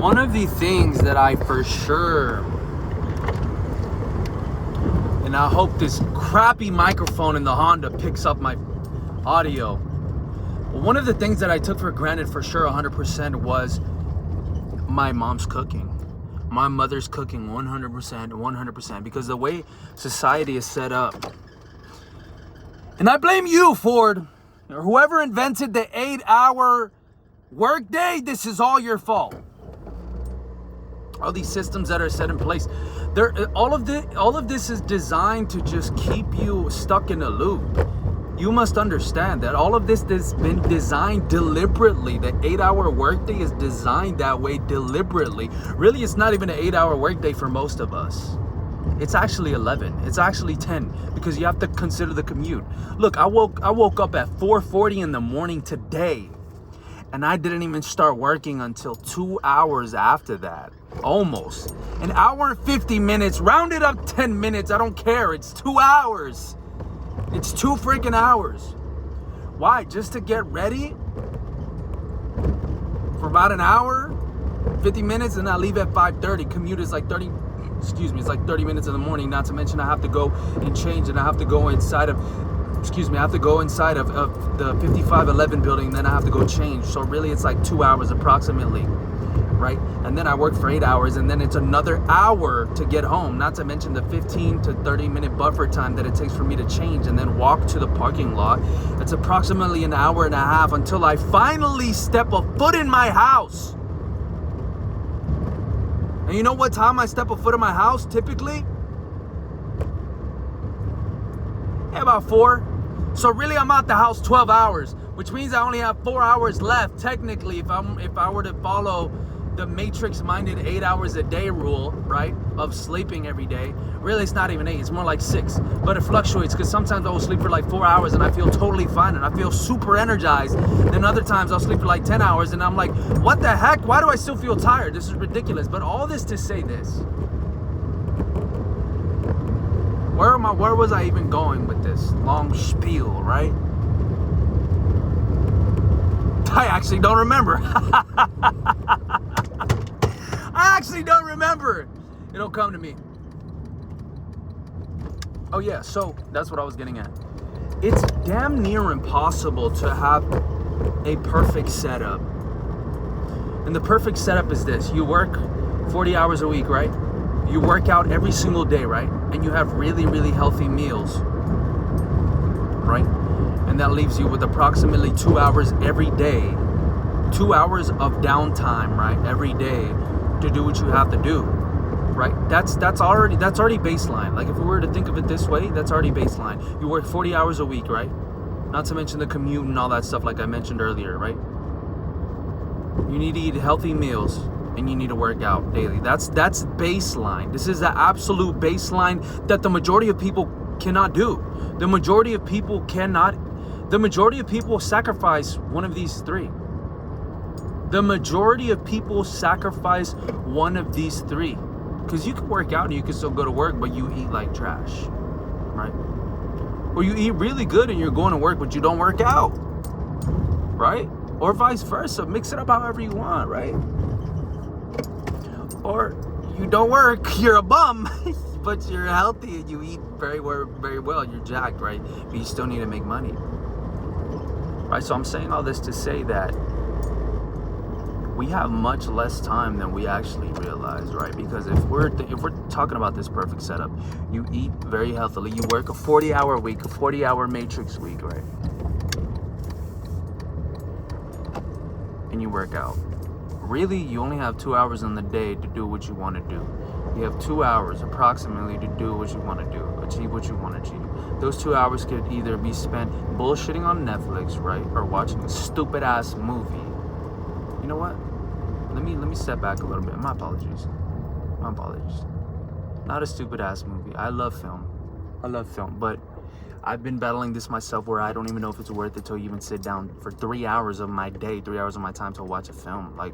One of the things that I for sure, and I hope this crappy microphone in the Honda picks up my audio. One of the things that I took for granted for sure 100% was my mom's cooking. My mother's cooking 100%, because the way society is set up. And I blame you, Ford, or whoever invented the 8-hour workday. This is all your fault. All these systems that are set in place, all of this is designed to just keep you stuck in a loop. You must understand that all of this has been designed deliberately. The 8-hour workday is designed that way deliberately. Really, it's not even an 8-hour workday for most of us. It's actually 11. It's actually 10, because you have to consider the commute. Look, I woke up at 4:40 in the morning today, and I didn't even start working until 2 hours after that. Almost. An hour and 50 minutes, rounded up 10 minutes, I don't care. It's 2 hours. It's 2 freaking hours. Why? Just to get ready for about an hour, 50 minutes, and I leave at 5:30. Commute is like 30 minutes in the morning, not to mention I have to go and change, and I have to go inside of the 5511 building, then I have to go change. So really it's like 2 hours approximately, right? And then I work for 8 hours, and then it's another hour to get home, not to mention the 15 to 30 minute buffer time that it takes for me to change and then walk to the parking lot. It's approximately an hour and a half until I finally step a foot in my house. And you know what time I step a foot in my house typically? About 4. So really I'm out the house 12 hours, which means I only have 4 hours left technically if I were to follow the matrix-minded 8 hours a day rule, right, of sleeping every day. Really, it's not even 8, it's more like 6, but it fluctuates, because sometimes I will sleep for like 4 hours and I feel totally fine and I feel super energized. Then other times I'll sleep for like 10 hours and I'm like, what the heck, why do I still feel tired? This is ridiculous. But all this to say this, where was I even going with this long spiel, right? I actually don't remember. I actually don't remember. It'll come to me. Oh yeah, so that's what I was getting at. It's damn near impossible to have a perfect setup. And the perfect setup is this. You work 40 hours a week, right? You work out every single day, right? And you have really, really healthy meals, right? And that leaves you with approximately 2 hours every day. 2 hours of downtime, right? Every day to do what you have to do, right? That's already baseline. Like if we were to think of it this way, that's already baseline. You work 40 hours a week, right? Not to mention the commute and all that stuff like I mentioned earlier, right? You need to eat healthy meals and you need to work out daily. That's baseline. This is the absolute baseline that the majority of people cannot do. The majority of people sacrifice one of these three. The majority of people sacrifice one of these three. Because you can work out and you can still go to work, but you eat like trash, right? Or you eat really good and you're going to work, but you don't work out, right? Or vice versa. Mix it up however you want, right? Or you don't work, you're a bum, but you're healthy and you eat very well, you're jacked, right? But you still need to make money, right? So I'm saying all this to say that we have much less time than we actually realize, right? Because if we're talking about this perfect setup, you eat very healthily, you work a 40-hour week, a 40-hour matrix week, right? And you work out. Really, you only have 2 hours in the day to do what you want to do. You have 2 hours approximately to do what you want to do, achieve what you want to achieve. Those 2 hours could either be spent bullshitting on Netflix, right? Or watching a stupid ass movie. You know what? Let me step back a little bit. My apologies. Not a stupid ass movie. I love film, but I've been battling this myself where I don't even know if it's worth it to even sit down for 3 hours of my day, 3 hours of my time to watch a film. Like,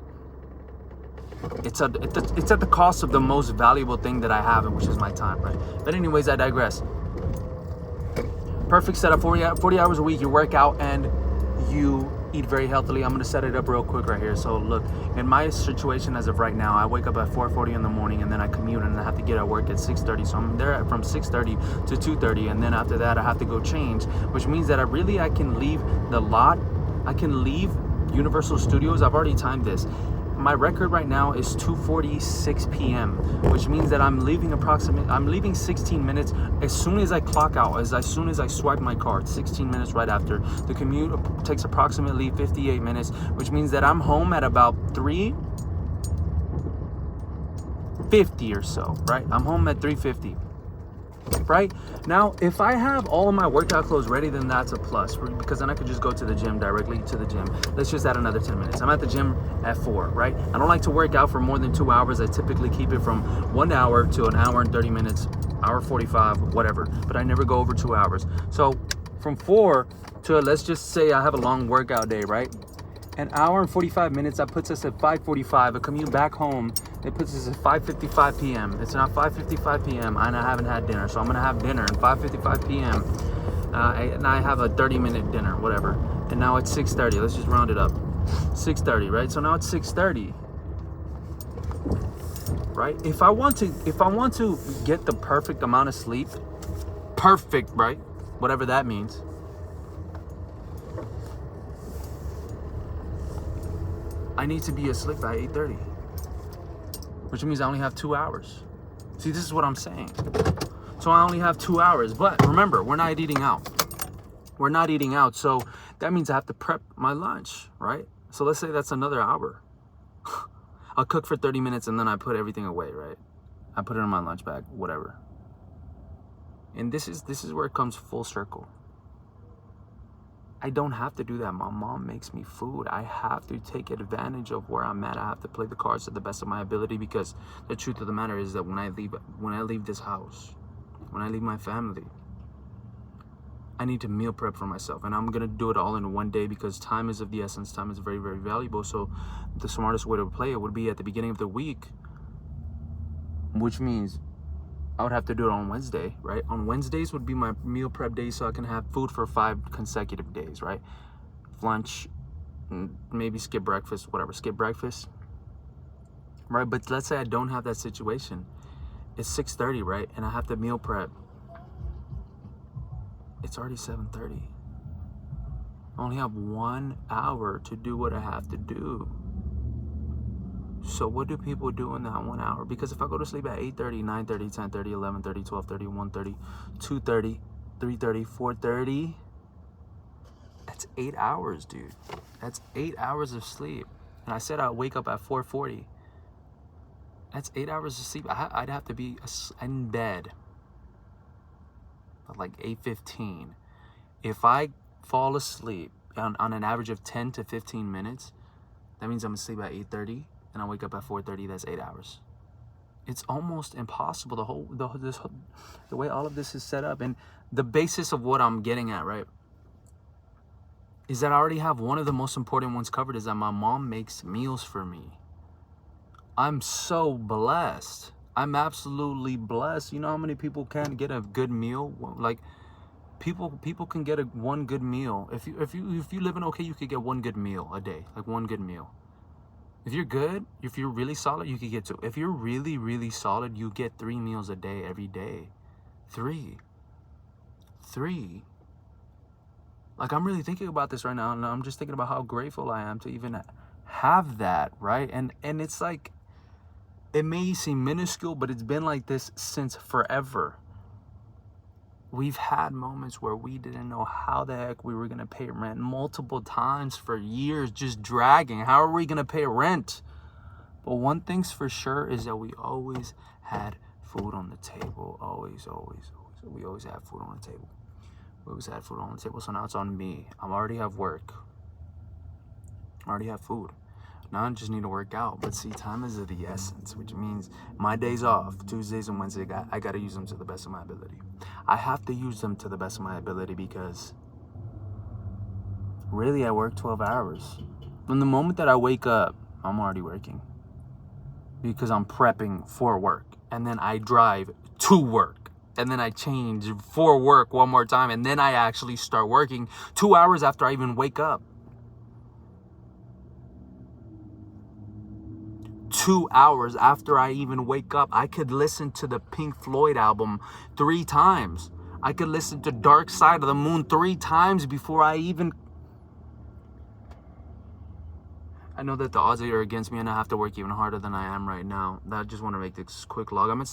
it's at the cost of the most valuable thing that I have, which is my time, right? But anyways, I digress. Perfect setup, 40 hours a week, you work out and you eat very healthily. I'm gonna set it up real quick right here. So look, in my situation as of right now, I wake up at 4:40 in the morning, and then I commute, and I have to get at work at 6:30. So I'm there from 6:30 to 2:30, and then after that I have to go change, which means that I can leave the lot. I can leave Universal Studios. I've already timed this. My record right now is 2:46 p.m., which means that I'm leaving 16 minutes as soon as I clock out, as soon as I swipe my card, 16 minutes right after. The commute takes approximately 58 minutes, which means that I'm home at about 3:50 or so, right? I'm home at 3:50. Right now, if I have all of my workout clothes ready, then that's a plus, because then I could just go to the gym, directly to the gym. Let's just add another 10 minutes. I'm at the gym at 4, right? I don't like to work out for more than 2 hours. I typically keep it from 1 hour to an hour and 30 minutes, hour 45, whatever, but I never go over 2 hours. So from 4 to, let's just say I have a long workout day, right? An hour and 45 minutes, that puts us at 5:45. A commute back home, it puts us at 5:55 p.m. It's now 5:55 p.m. and I haven't had dinner. So I'm gonna have dinner at 5:55 p.m. And I have a 30-minute dinner, whatever. And now it's 6:30. Let's just round it up. 6:30, right? So now it's 6:30. Right? If I want to get the perfect amount of sleep, perfect, right? Whatever that means. I need to be asleep by 8:30, which means I only have 2 hours. See, this is what I'm saying. So I only have 2 hours, but remember, we're not eating out. We're not eating out, so that means I have to prep my lunch, right? So let's say that's another hour. I'll cook for 30 minutes and then I put everything away, right? I put it in my lunch bag, whatever. And this is where it comes full circle. I don't have to do that. My mom makes me food. I have to take advantage of where I'm at. I have to play the cards to the best of my ability, because the truth of the matter is that when I leave this house, when I leave my family, I need to meal prep for myself, and I'm gonna do it all in one day, because time is of the essence. Time is very, very valuable. So the smartest way to play it would be at the beginning of the week, which means I would have to do it on Wednesday, right? On Wednesdays would be my meal prep days, so I can have food for 5 consecutive days, right? Lunch, maybe skip breakfast, whatever, skip breakfast, right? But let's say I don't have that situation. It's 6:30, right? And I have to meal prep. It's already 7:30. I only have 1 hour to do what I have to do. So what do people do in that 1 hour? Because if I go to sleep at 8:30, 9:30, 10:30, 11:30, 12:30, 1:30, 2:30, 3:30, 4:30, that's 8 hours, dude. That's 8 hours of sleep. And I said I'd wake up at 4:40. That's 8 hours of sleep. I'd have to be in bed at like 8:15. If I fall asleep on an average of 10 to 15 minutes, that means I'm asleep at 8:30. And I wake up at 4:30, that's 8 hours. It's almost impossible. The way all of this is set up, and the basis of what I'm getting at, right, is that I already have one of the most important ones covered, is that my mom makes meals for me. I'm so blessed. I'm absolutely blessed. You know how many people can't get a good meal? Like, people can get one good meal. If you live in okay, you could get one good meal a day, like one good meal. If you're good, if you're really solid, you could get 2. If you're really, really solid, you get 3 meals a day, every day. 3. Like, I'm really thinking about this right now, and I'm just thinking about how grateful I am to even have that, right? And it's like, it may seem minuscule, but it's been like this since forever. We've had moments where we didn't know how the heck we were going to pay rent multiple times for years, just dragging. How are we going to pay rent? But one thing's for sure is that we always had food on the table. Always. We always had food on the table. We always had food on the table. So now it's on me. I already have work. I already have food. Now I just need to work out. But see, time is of the essence, which means my days off, Tuesdays and Wednesdays, I got to use them to the best of my ability. I have to use them to the best of my ability, because really I work 12 hours. From the moment that I wake up, I'm already working, because I'm prepping for work. And then I drive to work. And then I change for work one more time. And then I actually start working 2 hours after I even wake up. 2 hours after I even wake up. I could listen to the Pink Floyd album 3 times. I could listen to Dark Side of the Moon 3 times before I even... I know that the odds are against me and I have to work even harder than I am right now. I just want to make this quick log. I'm at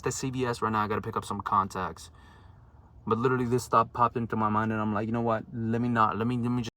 the CVS right now. I got to pick up some contacts. But literally this thought popped into my mind and I'm like, you know what? Let me just